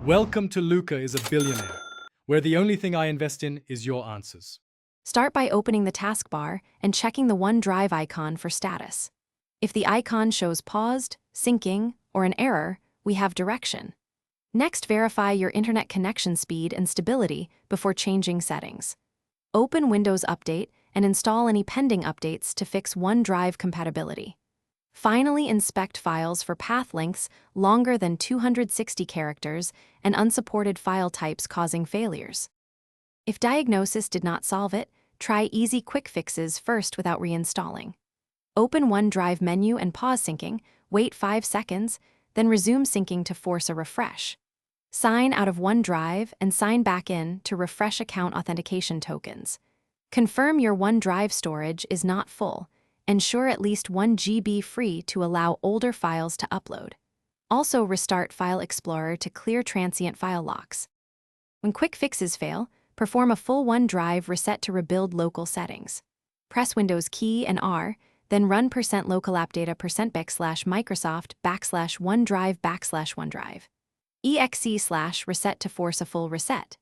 Welcome to Luca is a Billionaire, where the only thing I invest in is your answers. Start by opening the taskbar and checking the OneDrive icon for status. If the icon shows paused, syncing, or an error, we have direction. Next, verify your internet connection speed and stability before changing settings. Open Windows Update and install any pending updates to fix OneDrive compatibility. Finally, inspect files for path lengths longer than 260 characters and unsupported file types causing failures. If diagnosis did not solve it, try easy quick fixes first without reinstalling. Open OneDrive menu and pause syncing, wait 5 seconds, then resume syncing to force a refresh. Sign out of OneDrive and sign back in to refresh account authentication tokens. Confirm your OneDrive storage is not full. Ensure at least 1 GB free to allow older files to upload. Also, restart File Explorer to clear transient file locks. When quick fixes fail, perform a full OneDrive reset to rebuild local settings. Press Windows key and R, then run %localapdata %backslash Microsoft /OneDrive/OneDrive. exe/reset to force a full reset.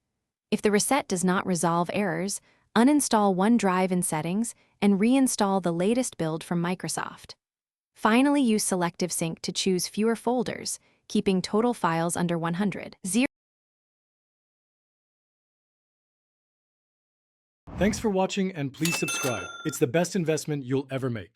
If the reset does not resolve errors, uninstall OneDrive in Settings and reinstall the latest build from Microsoft. Finally, use Selective Sync to choose fewer folders, keeping total files under 100. Thanks for watching and please subscribe. It's the best investment you'll ever make.